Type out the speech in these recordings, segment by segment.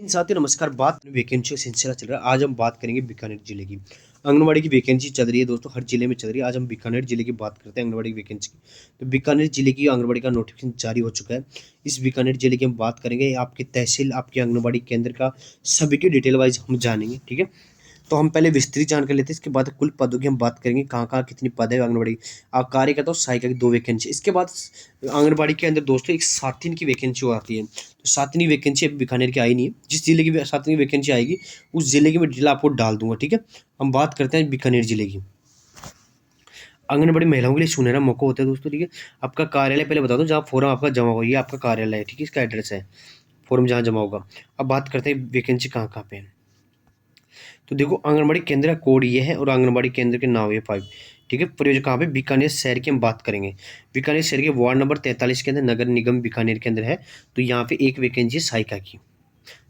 इन साथियों नमस्कार। बात वैकेंसी का सिलसिला चल रहा है। आज हम बात करेंगे बीकानेर जिले की आंगनबाड़ी की वैकेंसी चल रही है दोस्तों, हर जिले में चल रही है। आज हम बीकानेर जिले की बात करते हैं आंगनबाड़ी की वैकेंसी की। तो बीकानेर जिले की आंगनबाड़ी का नोटिफिकेशन जारी हो चुका है। इस बीकानेर जिले की हम बात करेंगे, आपकी तहसील, आपके आंगनबाड़ी केंद्र का सभी की डिटेल वाइज हम जानेंगे, ठीक है। तो हम पहले विस्तृत जानकारी लेते हैं, इसके बाद कुल पदों की हम बात करेंगे, कहाँ कहाँ कितनी पद है आंगनबाड़ी कार्यकर्ता और सहायिका की 2 वैकेंसी। इसके बाद आंगनबाड़ी के अंदर दोस्तों एक सातिन की वैकेंसी आती है। तो सातवीं वैकेंसी अभी बीकानेर की आई नहीं है। जिस जिले की सातवीं वैकेंसी आएगी उस जिले की मैं डिटेल आपको डाल दूंगा, ठीक है। हम बात करते हैं बीकानेर जिले की। आंगनबाड़ी महिलाओं के लिए सुनहरा मौका होता है दोस्तों, ठीक है। आपका कार्यालय पहले बता दो, जहाँ फॉर्म आपका जमा होगा, ये आपका कार्यालय है, ठीक है। इसका एड्रेस है, फॉर्म जहाँ जमा होगा। अब बात करते हैं वैकेंसी कहाँ कहाँ पे है। तो देखो, आंगनबाड़ी केंद्र का कोड ये है और आंगनबाड़ी केंद्र के नाम है 5, ठीक है। प्रयोजक कहाँ पे, बीकानेर शहर की हम बात करेंगे। बीकानेर शहर के वार्ड नंबर 43 के अंदर नगर निगम बीकानेर के अंदर है। तो यहाँ पे एक वैकेंसी है सहायिका की,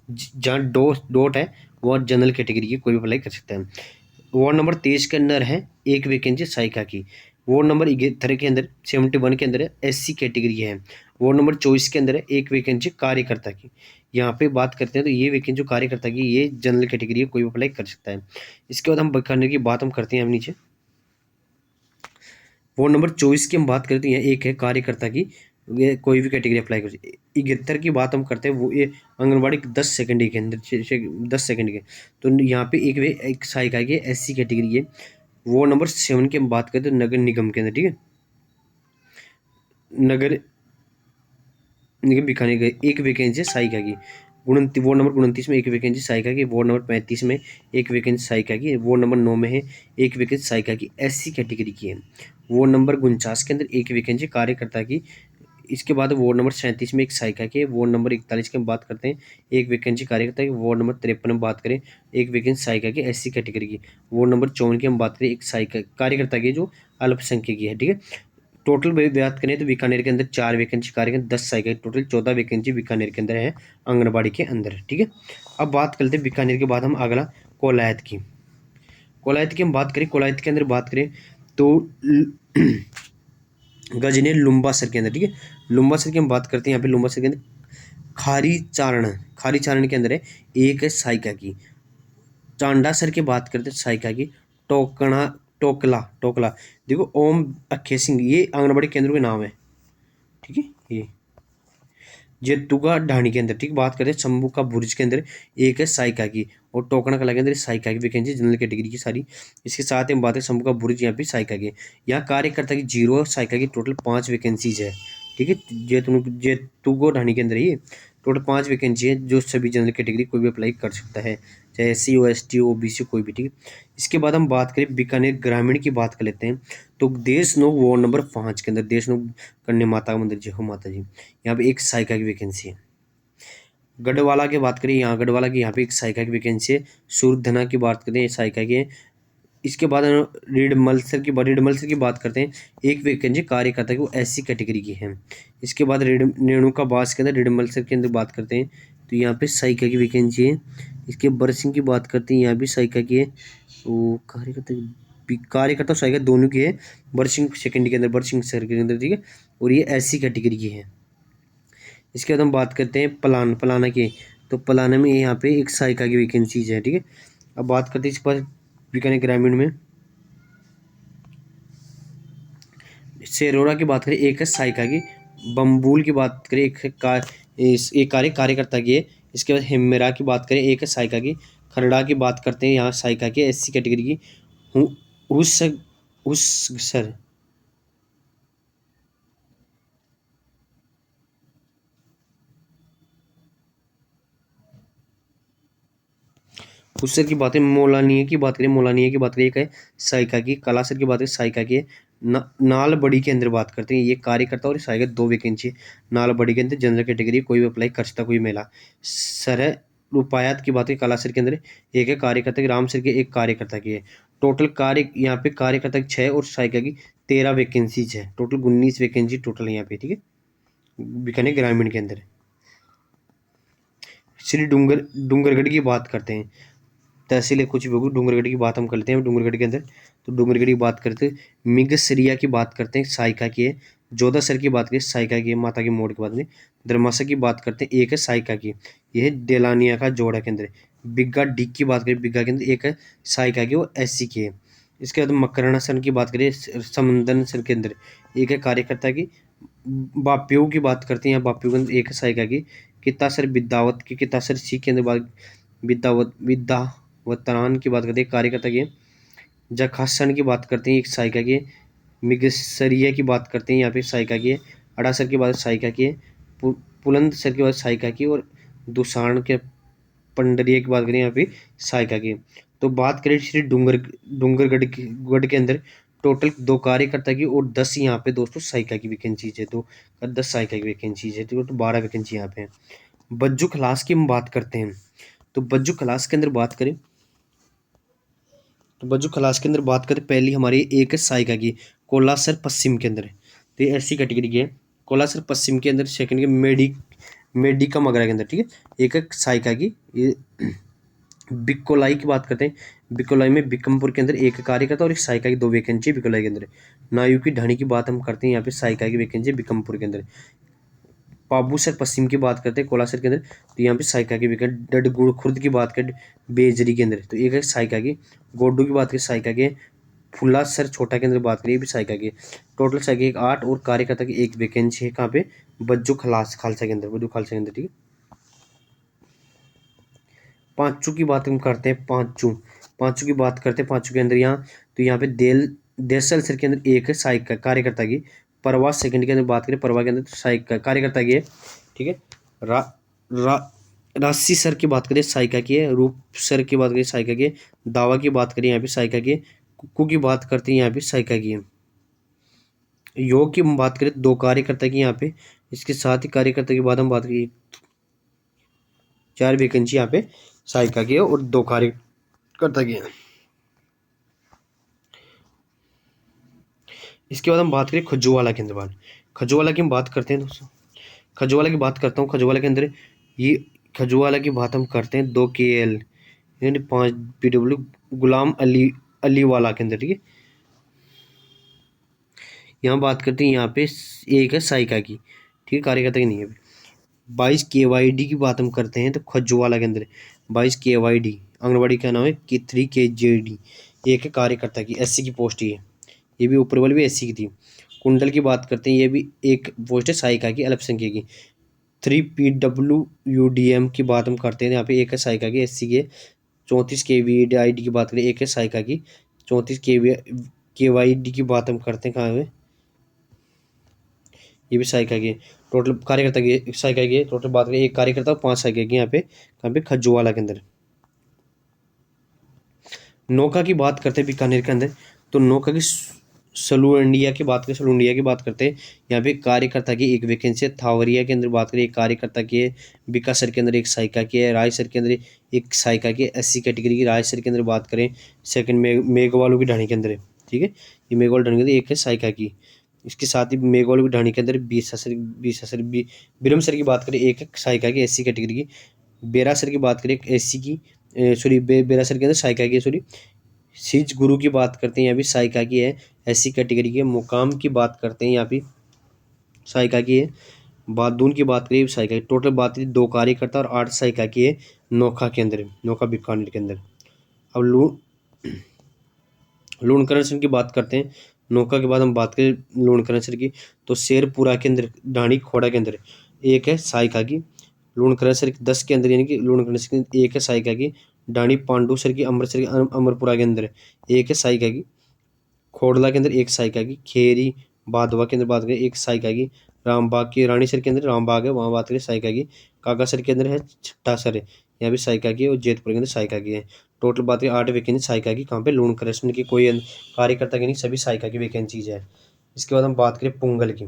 जहाँ डॉट है वो जनरल कैटेगरी की कोई भी अप्लाई कर सकता है। वार्ड नंबर 23 के अंदर है एक वैकेंसी सहायिका की। वार्ड नंबर 11 के अंदर 71 के अंदर है SC कैटेगरी है। वार्ड नंबर 24 के अंदर है एक वैकेंसी कार्यकर्ता की। यहाँ पे बात करते हैं तो ये वैकेंसी जो कार्यकर्ता की, ये जनरल कैटेगरी है, कोई भी अप्लाई कर सकता है। इसके बाद हम करने की बात हम करते हैं हम नीचे। वार्ड नंबर 24 की हम बात करते हैं, एक है कार्यकर्ता की, ये कोई भी कैटेगरी अप्लाई कर सकते। 71 की बात हम करते हैं, वो ये आंगनबाड़ी 10 सेकंड के अंदर 10 सेकंड के। तो यहाँ पे एक सहायिका की SC कैटेगरी है। वो नंबर 7 की हम बात करते हैं नगर निगम के अंदर, ठीक है। नगर निगम बीकानेर का एक वैकेंसी है सहायिका की। वार्ड नंबर 29 में एक वैकेंसी सहायिका की। वार्ड नंबर 35 में एक वैकेंसी सहायिका की। वार्ड नंबर 9 में है एक वैकेंसी सहायिका की, SC कैटेगरी की है। वार्ड नंबर 49 के अंदर एक वैकेंसी कार्यकर्ता की। इसके बाद वार्ड नंबर 37 में एक सहायिका की। वार्ड नंबर 41 की हम बात करते हैं, एक वैकेंसी कार्यकर्ता की। वार्ड नंबर 53 में बात करें, एक वैकेंसी सहायिका की, SC कैटेगरी की। वार्ड नंबर 54 की हम बात करें, एक सहायिका कार्यकर्ता की जो अल्पसंख्यक की है, ठीक है। टोटल बात करें तो बीकानेर के अंदर 4 वैकेंसी कार्यकर्ता, 10 सहायिका, टोटल 14 वैकेंसी बीकानेर के अंदर है आंगनबाड़ी के अंदर, ठीक है। अब बात करते हैं बीकानेर के बाद हम अगला कोलायत की। कोलायत की हम बात करें, कोलायत के अंदर बात करें तो गजनेर लुम्बासर के अंदर, ठीक है। लुम्बासर की हम बात करते हैं, यहाँ पे लुम्बासर के अंदर खारी चारण के अंदर है एक है सहायिका की। चांडासर की बात करते हैं सहायिका की। टोकना टोकला टोकला देखो, ओम अखे सिंह, ये आंगनबाड़ी केंद्रों के नाम है, ठीक है। ये जेतुगा ढाणी के अंदर, ठीक। बात करें शंभू का बुर्ज के अंदर एक है सहायिका की, और टोकना कला के अंदर सहायिका की वैकेंसी जनरल कैटेगरी की सारी। इसके साथ ही हम बात करें शंभू का बुर्ज, यहाँ पे सहायिका की। यहाँ कार्यकर्ता की 0 और सहायिका की टोटल 5 वैकेंसीज है, ठीक है। जेतुगो ढाणी के अंदर ये टोटल 5 वैकेंसी है, जो सभी जनरल कैटेगरी कोई भी अप्लाई कर सकता है, चाहे SC हो, ST हो, OBC कोई भी, ठीक है। इसके बाद हम बात करें बीकानेर ग्रामीण की बात कर लेते हैं। तो देशनोक वार्ड नंबर 5 के अंदर, देशनोक कन्या माता मंदिर, जय हो माता जी, यहाँ पे एक सहायिका की वैकेंसी है। गढ़वाला की बात करें, यहाँ गढ़वाला की, यहाँ पे एक सहायिका की वैकेंसी है। सूरधना की बात करें, सहायिका की है। इसके बाद रिडमल्सर की बात करते हैं, एक वैकेंसी कार्यकर्ता की, वो SC कैटेगरी की है। इसके बाद रेणुका बास के अंदर रिडमल्सर के अंदर बात करते हैं, तो यहाँ पे सहायिका की वैकेंसी है। इसके बरसिंह की बात करते हैं, यहाँ भी सहायिका की है। वो कार्यकर्ता सहायिका दोनों की है, बरसिंह सेकंड के अंदर, बरसिंह शहर के अंदर, ठीक है। और ये SC कैटेगरी की है। इसके बाद हम बात करते हैं पलाना की। तो पलाना में यहाँ पे एक सहायिका की वैकेंसीज है, ठीक है। अब बात करते हैं इसके बाद बीकानेर ग्रामीण में सेरोरा की बात करें, एक है सहायिका की। बम्बूल की बात करें, एक कार्यकर्ता की है। इसके बाद हिमरा की बात करें, एक है सहायिका की। खरड़ा की बात करते हैं, यहाँ सहायिका की, SC कैटेगरी की। उस सर उससर की बात है। मोलानिया की बात करें, एक है सहायिका की। कलासर की बात करें, सहायिका की है। नाल बड़ी के अंदर बात करते हैं, ये कार्यकर्ता और सहायिका 2 वैकेंसी है। नाल बड़ी के अंदर जनरल कैटेगरी, कोई भी अप्लाई कर सकता, कोई महिला। सर रुपायात की बात करें, कलासर के अंदर एक है कार्यकर्ता की, रामसर के एक कार्यकर्ता की है। टोटल यहाँ पे कार्यकर्ता की 6 और सहायिका की 13 वैकेंसीज है। टोटल 19 वैकेंसी टोटल है यहाँ पे, ठीक है, बीकानेर ग्रामीण के अंदर। श्री डूंगरगढ़ की बात करते हैं, तहसील है कुछ भी होगी। डूंगरगढ़ की बात हम करते हैं, डूंगरगढ़ के अंदर। तो डूंगरगढ़ की बात करते हैं, मिगसरिया की बात करते हैं, सहायिका की है। जोधासर की बात करें साइका की, माता की मोड़ की बात करें। धर्मासा की बात करते हैं, एक है साइका की, यह डेलानिया का जोड़ा के अंदर। बिग्गा डी की बात करें, बिग्गा के अंदर एक है साइका की, वो एससी की है। इसके बाद मकरणासन की बात करें, समंदन सर के अंदर एक है कार्यकर्ता की। बाप्यू की बात करते हैं, यहाँ बाप्यू के अंदर एक है साइका की। कितासर विद्यावत की, कितासर सी के अंदर बात विद्यावतरान की बात करते हैं, कार्यकर्ता की। जखासन की बात करते हैं, एक साइका की। मिगसरिया की बात करते हैं, यहाँ पे साइका की है। अड़ासर की बात साइका की है। पुलंदसर की बात साइका की। और दुसाण के पंडरिया की बात करें, यहाँ पे साइका की। तो बात करें श्री डूंगरगढ़ गढ़ के अंदर टोटल 2 कार्यकर्ता की और 10 यहाँ पे दोस्तों साइका की वैकेंसीज है। तो 10 साइका की वैकेंसीज है, तो 12 वैकेंसी यहाँ पे है। बज्जू खलास की हम बात करते हैं, तो बज्जू खलास के अंदर बात करें, तो बज्जू खलास के अंदर बात करें, पहली हमारी एक है साइका की, कोलासर पश्चिम के अंदर है। तो ये ऐसी कैटेगरी की है, कोलासर पश्चिम के अंदर। सेकंड के मेडिकम वगैरह के अंदर, ठीक है। एक है साइका की, ये बिकोलाई की बात करते हैं। बिकोलाई में बिकमपुर के अंदर एक कार्यकर्ता और एक साइका की 2 वैकेंसी बिकोलाई के अंदर। नायू की ढाणी की बात हम करते हैं, यहाँ पे साइका की वैकेंसी बिकमपुर के अंदर। पाबूसर पश्चिम की बात करते हैं कोलासर के अंदर, तो यहाँ पे साइका की वैकेंट। डडगुड़ खुर्द की बात करें बेजरी के अंदर, तो एक है साइका की। गोड्डू की बात करें साइका के। फुल्लासर छोटा के अंदर बात करें, ये भी साइका की। टोटल साइका की 8 और कार्यकर्ता की 1 वैकेंसी है, कहाँ पे? बज्जू खालसा के अंदर, बज्जू खालसा के अंदर, ठीक है। पांचू की बात हम करते हैं, पांचू की बात करते हैं, पांचू के अंदर यहाँ, तो यहाँ पे देसल सर के अंदर एक है साइक का कार्यकर्ता की। परवा सेकंड के अंदर बात करें, परवा के अंदर तो साइक का कार्यकर्ता की है, ठीक है। रा, रा, राशि सर की बात करें साइका की है। रूप सर की बात करें साइका की है। दावा की बात करें यहाँ पे साइका की है। कुक्कू की बात करते हैं, यहाँ पे साइका की है। योग की हम बात करें 2 कार्यकर्ता की यहाँ पे। इसके साथ ही कार्यकर्ता की बात हम बात करें, 4 वैकेंसी यहाँ पे साइका की है और 2 कार्यकर्ता की है। इसके बाद हम बात करें खजुवाला के अंदर। खजुवाला की हम बात करते हैं दोस्तों, खजुवाला की बात करता हूँ। खजुवाला के अंदर ये खजुवाला की बात हम करते हैं, 2 KL यानी 5 PW गुलाम अली वाला के अंदर, ठीक है। यहाँ बात करते हैं, यहाँ पे एक है साइका की, ठीक है, कार्यकर्ता की नहीं है। 22 KYD की बात हम करते हैं, तो खजुवाला के अंदर 22 KYD आंगनबाड़ी का नाम है कि 3 KJD, एक है कार्यकर्ता की, SC की पोस्ट ही है। ये भी ऊपर वाली भी SC की थी। कुंडल की बात करते हैं, ये भी एक पोस्ट है साइका की, अल्पसंख्यक की। 3 PWUDM की बात हम करते हैं, यहाँ पे एक है साइका की, SC की है। 34 KVID की बात करें, एक है साइका की। 34 KYD की बात हम करते हैं, कहाँ है? ये भी साइका की। टोटल कार्यकर्ता की साइका की, टोटल बात करें, एक कार्यकर्ता और 5 साइका की यहाँ पे, कहाँ पे? खजुवाला के अंदर। नौका की बात करते हैं बीकानेर के अंदर, तो नौका की सलूंडिया की बात करें, सलूंडिया की बात करते हैं, यहाँ पे कार्यकर्ता की 1 वैकेंसी है। थावरिया के अंदर बात करें, एक कार्यकर्ता की है। बीकासर के अंदर एक साइका की है। रायसर के अंदर एक साइका की, SC कैटेगरी की। रायसर के अंदर बात करें, सेकंड मेघवालों की ढाणी के अंदर है, ठीक है। ये मेघवाल ढाणी के अंदर एक है साइका की। इसके साथ ही मेघवालों की ढाणी के अंदर बिरमसर की बात करें, एक है साइका की, SC कैटेगरी की। बेरासर की बात करें, SC की, सॉरी बेरासर के अंदर साइका की, सॉरी। सिज गुरु की बात करते हैं, यहाँ भी साइका की है, SC कैटेगरी की है। मुकाम की बात करते हैं, यहाँ भी साइका की है। बादून की बात करें, साइका की। टोटल बात करें, 2 कार्यकर्ता और 8 साइका की है नोखा के अंदर, नोखा बीकानेर के अंदर। अब लूणकरण सर की बात करते हैं, नौका के बाद हम बात करें लूणकरण सर की, तो शेरपुरा के अंदर, ढाणी खोड़ा के अंदर एक है साइका की। लूणकरण सर 10 के अंदर, यानी कि लूणकरण सर की एक है साइका की। ढाणी पांडुसर की, अमृतसर की, अमरपुरा के अंदर एक है साइका की। खोड़ला के अंदर एक साइका की। खेरी बाधवा के अंदर बात करें, एक साइका की। रामबाग की, रानीसर के अंदर रामबाग है, वहाँ बात करें साइका की। काकासर के अंदर है छठा सर है, यहाँ भी साइका की है। और जेतपुर के अंदर साइका की है। टोटल बात करें 8 वैकेंसी साइका की, कहाँ पे? लूणकरण की। कोई कार्यकर्ता की नहीं, सभी साइका की वैकेंसीज है। इसके बाद हम बात करें पुंगल की।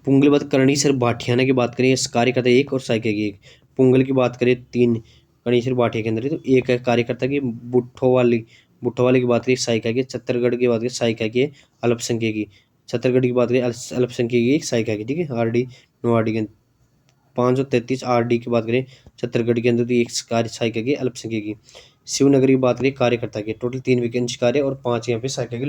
पुंगल बात करणीसर भाटियाना की बात करें, कार्यकर्ता 1 और साइका की 1। पुंगल की बात करें 3 करणीसर भाटिया के अंदर, तो एक है कार्यकर्ता की। बुट्ठोवाली की बात करें साइका की। छत्तीसगढ़ की बात करें साइका की, अल्पसंख्यक की। छत्तीसगढ़ की बात करें अल्पसंख्यक की, साइका की, ठीक है। RD नो RD के 533 RD की बात करें छत्तीसगढ़ के अंदर, तो एक कार्य साइका की, अल्पसंख्यक की। शिवनगरी की बात करें कार्यकर्ता की, टोटल 3 वैकेंसी कार्य और 5 यहाँ पे साइका की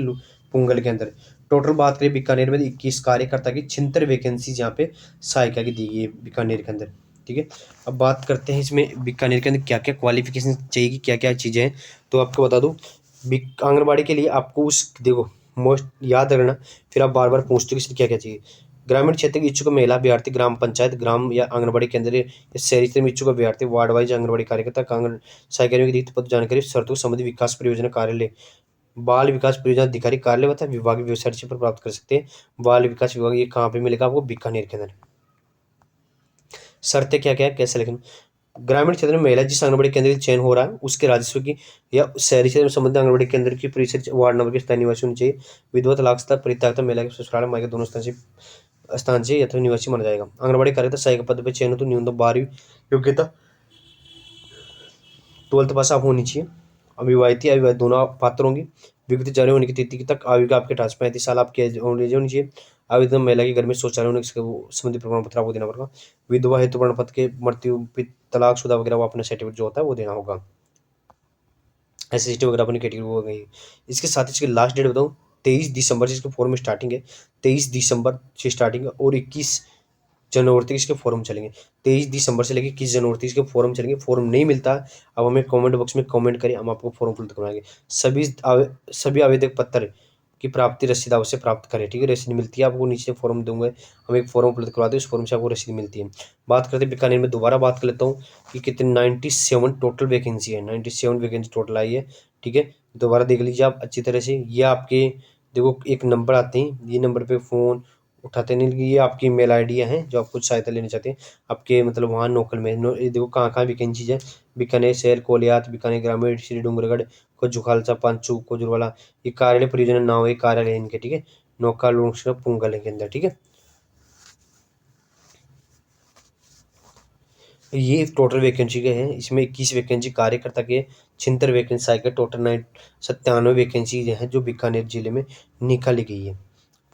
पुंगल के अंदर। टोटल बात करें बीकानेर में 21 कार्यकर्ता की 76 वैकेंसीज यहाँ पे सहायिका की दी गई है बीकानेर के अंदर। ठीक है, अब बात करते हैं इसमें बीकानेर के अंदर क्या क्या क्वालिफिकेशन चाहिए, क्या क्या चीज़ें हैं। तो आपको बता दूँ, आंगनबाड़ी के लिए आपको उस देखो मोस्ट याद रखना, फिर आप बार बार पूछते हो कि क्या क्या चाहिए। ग्रामीण क्षेत्र के इच्छुक महिला अभ्यर्थी ग्राम पंचायत, ग्राम या आंगनबाड़ी केंद्र या शहरी क्षेत्र में इच्छुक अभ्यर्थी, वार्ड वाइज आंगनबाड़ी कार्यकर्ता, आंगन सहायिका की रिक्त पद जानकारी शर्तों संबंधी विकास परियोजना कार्यालय, बाल विकास परियोजना अधिकारी कार्यालय तथा विभागीय वेबसाइट पर प्राप्त कर सकते हैं। बाल विकास विभाग ये कहाँ पे मिलेगा आपको? बीकानेर के अंदर। शर्तें क्या क्या है, कैसे लिखें? ग्रामीण क्षेत्र में महिला जिस आंगनबाड़ी केंद्र का चयन हो रहा है उसके राजस्व की या शहरी क्षेत्र में संबंधित आंगनबाड़ी केंद्र की परिषद वार्ड नंबर के स्थानीय निवासी होनी चाहिए। विधवा तलाकता परित्यक्ता महिला के ससुराल माई के दोनों स्थान से यथा निवासी माना जाएगा। आंगनबाड़ी कार्यकर्ता सहायक पद पर चयन हो तो न्यूनतम 12वीं योग्यता 12th पास आप होनी चाहिए। अविवाहित या अविवाहित दोनों आप पात्र होंगे। विकृत जारी होने की तिथि तक आयु का आपके 35 साल आपकी एज होनी चाहिए। आवेदन महिला के घर में शौचालय होने के संबंधी प्रमाण पत्र आपको देना पड़ेगा। विधवा हेतु प्रमाण पत्र के मृत्यु तलाकशुदा वगैरह वो अपना सर्टिफिकेट जो होता है वो देना होगा। एसएसटी वगैरह अपनी कैटेगरी हो गई। इसके साथ ही इसकी लास्ट डेट बताऊँ, 23 दिसंबर से इसके फॉर्म स्टार्टिंग है। 23 दिसंबर से स्टार्टिंग है और 21 जनवरी तक इसके फॉर्म चलेंगे। 23 दिसंबर से लेकर 21 जनवरी तक इसके फॉर्म चलेंगे। फॉर्म नहीं मिलता अब हमें कमेंट बॉक्स में कमेंट करें, हम आपको फॉर्म उपलब्ध करवाएंगे। सभी आवेदक पत्र की प्राप्ति रसीद अवश्य प्राप्त करें। ठीक है, रसीद मिलती है आपको, नीचे फॉर्म दूंगा, हम एक फॉर्म उपलब्ध करवाते हैं, उस फॉर्म से आपको रसीद मिलती है। बात करते हैं बीकानेर में, दोबारा बात कर लेता हूँ कि कितनी 97 टोटल वैकेंसी है। 97 वैकेंसी टोटल आई है। ठीक है, दोबारा देख लीजिए आप अच्छी तरह से। ये आपके देखो एक नंबर आते हैं, ये नंबर पे फ़ोन उठाते नहीं, लेकिन ये आपकी मेल आईडियाँ हैं जो आप कुछ सहायता लेना चाहते हैं आपके मतलब वहाँ लोकल में ये देखो कहाँ कहाँ वैकेंसी है। बीकानेर शहर, कोलियात, बीकानेर ग्रामीण, श्री डूंगरगढ़, कोचू खालसा, पांचू, कोजुरवाला। ये कार्यालय परियोजना नाव है, कार्यालय है इनके। ठीक है, नौका लोक पुंगल के अंदर। ठीक है, ये टोटल वैकेंसी के हैं। इसमें 21 वैकेंसी कार्यकर्ता के, 76 वैकेंसी आएगा। टोटल 97 वैकेंसी हैं जो बीकानेर जिले में निकाली गई है।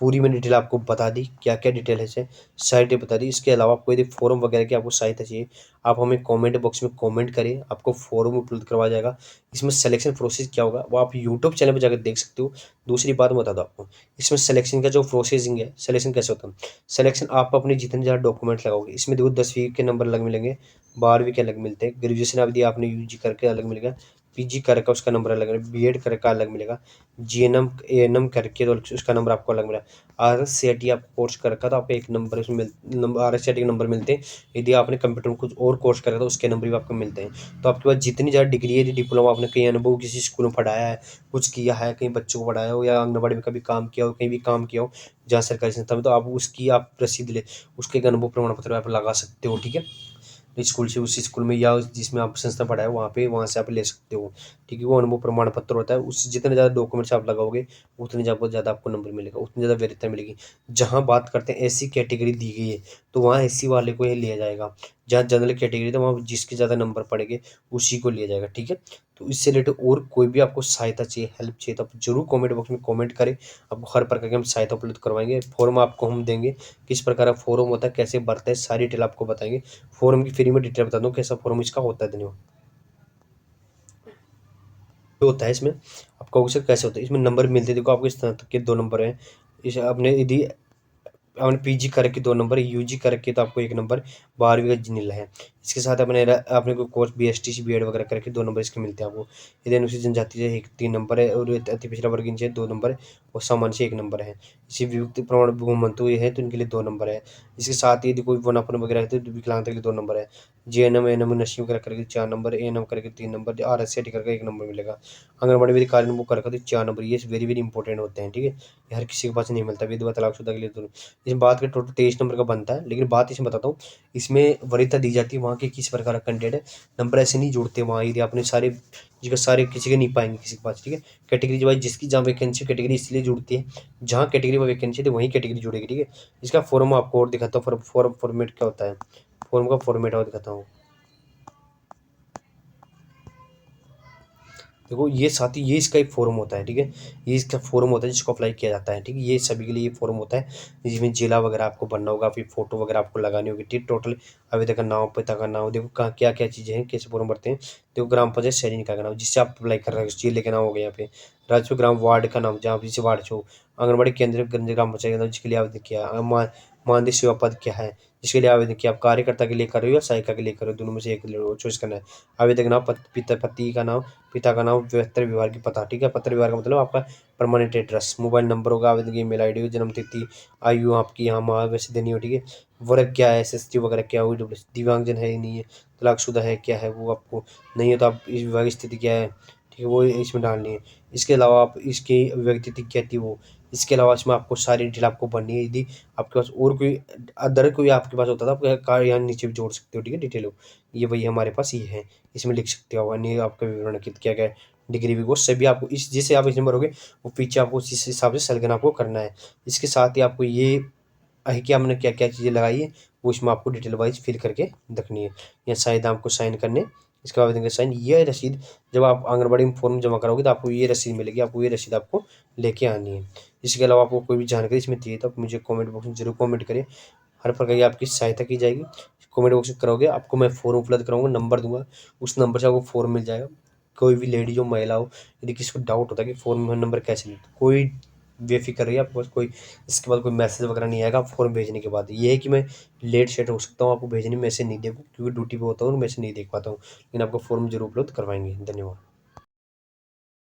पूरी मैंने डिटेल आपको बता दी, क्या क्या डिटेल है इसे साइटें बता दी। इसके अलावा आपको यदि फॉर्म वगैरह की आपको सहायता चाहिए, आप हमें कमेंट बॉक्स में कमेंट करें, आपको फॉर्म उपलब्ध करवाया जाएगा। इसमें सिलेक्शन प्रोसेस क्या होगा वो आप यूट्यूब चैनल पर जाकर देख सकते हो। दूसरी बात मैं बता दूँ आपको, इसमें सिलेक्शन का जो प्रोसेसिंग है, सिलेक्शन कैसे होता है। सिलेक्शन आप अपने जितने ज़्यादा डॉक्यूमेंट लगाओगे, इसमें देखो 10वीं के नंबर अलग मिलेंगे, 12वीं के अलग मिलते हैं, ग्रेजुएशन अवधि आपने यूजी करके अलग मिलेगा, पीजी करके उसका नंबर अलग मिलेगा, बीएड करके अलग मिलेगा, जीएनएम एएनएम करके तो उसका नंबर आपको अलग मिलेगा। आरएससीआईटी आप कोर्स कर रखा तो आपको एक नंबर इसमें नंबर आरएससीआईटी के नंबर मिलते हैं। यदि आपने कंप्यूटर में कुछ और कोर्स करा तो उसके नंबर भी आपको मिलते हैं। तो आपके पास जितनी ज़्यादा डिग्री है, डिप्लोमा आपने कहीं अनुभव किसी स्कूल में पढ़ाया है, कुछ किया है, कहीं बच्चों को पढ़ाया हो या आंगनबाड़ी में कभी काम किया हो, कहीं भी काम किया हो जहाँ सरकारी संस्था में, तो आप उसकी आप रसीद ले, उसके एक अनुभव प्रमाण पत्र आप लगा सकते हो। ठीक है, स्कूल से उसी स्कूल में या जिसमें आप संस्था पढ़ा है वहाँ से आप ले सकते हो। ठीक है, वो अनुभव प्रमाण पत्र होता है। उससे जितने ज़्यादा डॉक्यूमेंट्स आप लगाओगे उतने ज़्यादा आपको नंबर मिलेगा, उतनी ज़्यादा वैरियता मिलेगी। जहाँ बात करते हैं एससी कैटेगरी दी गई है तो वहाँ एससी वाले को ही लिया जाएगा। जहाँ जनरल कैटेगरी तो वहाँ जिसके ज़्यादा नंबर पड़ेंगे उसी को लिया जाएगा। ठीक है, तो इससे रिलेटेड और कोई भी आपको सहायता चाहिए, हेल्प चाहिए, तो आप जरूर कमेंट बॉक्स में कमेंट करें, आपको हर प्रकार की हम सहायता उपलब्ध करवाएंगे। फॉर्म आपको हम देंगे, किस प्रकार का फॉर्म होता है, कैसे भरता है, सारी डिटेल आपको बताएंगे। फॉर्म की फ्री में डिटेल बता दूं कैसा फॉर्म इसका होता है। धन्यवाद। जो होता है इसमें आपको कैसे होता है, इसमें नंबर मिलते हैं। देखो आपको इस तरह के 2 नंबर हैं। इसे आपने यदि आपने पीजी करके 2 नंबर, यूजी करके तो आपको 1 नंबर, 12वीं का जिनिल है। इसके साथ आपने कोई कोर्स बीएसटी बीएड वगैरह करके 2 नंबर इसके मिलते हैं आपको। यदि अनुसूचित जनजाति से 3 नंबर है और अति पिछड़ा वर्ग इनसे 2 नंबर है और सामान्य से 1 नंबर है। इसी विभक्ति प्रमाण बहुमंतु ये है तो इनके लिए 2 नंबर है। इसके साथ ही यदि कोई वनापन वगैरह है तो विकलांगता के लिए 2 नंबर है। जेएनएम एएनएम नर्सिंग वगैरह करके 4 नंबर, एएनएम करके 3 नंबर, आरएससीआईटी करके 1 नंबर मिलेगा। आंगनबाड़ी में कार्य वो करके तो 4 नंबर। ये वेरी वेरी इंपॉर्टेंट होते हैं। ठीक है, ये हर किसी के पास नहीं मिलता। विधवा तलाकशुदा के लिए तो इसमें बात करें टोटल 23 नंबर का बनता है, लेकिन बात इसमें बताता हूँ, इसमें वरीयता दी जाती है वहाँ के किस प्रकार का कंटेंट है। नंबर ऐसे नहीं जोड़ते वहाँ, यदि आपने सारे जिसका सारे किसी के नहीं पाएंगे किसी के पास। ठीक है, कैटेगरी वाइज जिसकी जहाँ वैकेंसी कैटेगरी इसलिए जुड़ती है, जहाँ कैटेगरी में वैकेंसी है वहीं कैटेगरी जुड़ेगी। ठीक है, इसका फॉर्म आपको और दिखाता हूँ, फॉर्म फॉर्मेट क्या होता है, फॉर्म का फॉर्मेट और दिखाता हूँ। देखो ये साथी, ये इसका एक फॉर्म होता है। ठीक है, ये इसका फॉर्म होता है जिसको अप्लाई किया जाता है। ठीक है, ये सभी के लिए ये फॉर्म होता है जिसमें जिला वगैरह आपको बनना होगा, फिर फोटो वगैरह आपको लगानी होगी। ठीक, टोटल आवेदक का नाम, पिता का नाम, देखो कहाँ क्या क्या चीज़ें हैं, कैसे फॉर्म भरते हैं। देखो ग्राम पंचायत शहरी निकाय का नाम, जिससे आप अप्लाई कर रहे हो चाहिए लेके नाम हो गया यहाँ पे। राजस्व ग्राम वार्ड का नाम, जहाँ जैसे वार्ड छो, आंगनबाड़ी केंद्र ग्राम पंचायत जिसके लिए आवेदन किया, मानदेय सेवा पद क्या है जिसके लिए आवेदन किया, आप कार्यकर्ता के लिए कर रहे हो या सहायिका के लिए कर रहे हो, दोनों में से एक चॉइस करना है। आवेदक नाम, पिता पति का नाम, पिता का नाम, पत्र व्यवहार की पता, ठीक है। पत्र व्यवहार का मतलब आपका परमानेंट एड्रेस, मोबाइल नंबर होगा, आवेदन की ईमेल आईडी, जन्म तिथि, आयु आपकी यहाँ वहाँ वैसे देनी हो, ठीक है। वर्ग क्या है, एसएसटी वगैरह क्या होगी, दिव्यांगजन है या नहीं है, तलाकशुदा है क्या है, वो आपको नहीं है तो आप इस विवाह की स्थिति क्या है, ठीक है, वो इसमें डालनी है। इसके अलावा आप इसकी व्यक्ति क्या थी वो, इसके अलावा इसमें आपको सारी डिटेल आपको भरनी है। यदि आपके पास और कोई अदर कोई आपके पास होता था, आप कार्ड यहाँ नीचे भी जोड़ सकते हो, ठीक है, डिटेल हो, ये भाई हमारे पास ये है, इसमें लिख सकते हो, अन्य आपका विवरण क्या क्या है, डिग्री भी वो सभी आपको इस जैसे आप इसमें भरोगे वो पीछे आपको इस हिसाब से सलगन आपको करना है। इसके साथ ही आपको ये है कि हमने क्या क्या चीज़ें लगाई है वो इसमें आपको डिटेल वाइज फिल करके रखनी है, या शायद आपको साइन करने, इसके आवेदन का साइन, ये रसीद जब आप आंगनबाड़ी में फॉर्म जमा कराओगे तो आपको ये रसीद मिलेगी, आपको ये रसीद आपको लेके आनी है। इसके अलावा आपको कोई भी जानकारी इसमें चाहिए तो आप मुझे कमेंट बॉक्स में जरूर कमेंट करें, हर प्रकार की आपकी सहायता की जाएगी। कमेंट बॉक्स में करोगे आपको मैं फॉर्म उपलब्ध कराऊंगा, नंबर दूंगा, उस नंबर से आपको फॉर्म मिल जाएगा। कोई भी लेडी हो महिला हो, यदि किसी को डाउट होता है कि फॉर्म में नंबर कैसे लेते, कोई बेफिक्र रहिए, आपके पास कोई इसके बाद कोई मैसेज वगैरह नहीं आएगा फॉर्म भेजने के बाद। ये है कि मैं लेट सेट हो सकता हूँ, आपको भेजने में मैसेज नहीं देखूँ क्योंकि ड्यूटी पे होता हूँ, मैसेज नहीं देख पाता हूँ, लेकिन आपको फॉर्म जरूर उपलब्ध करवाएंगे। धन्यवाद।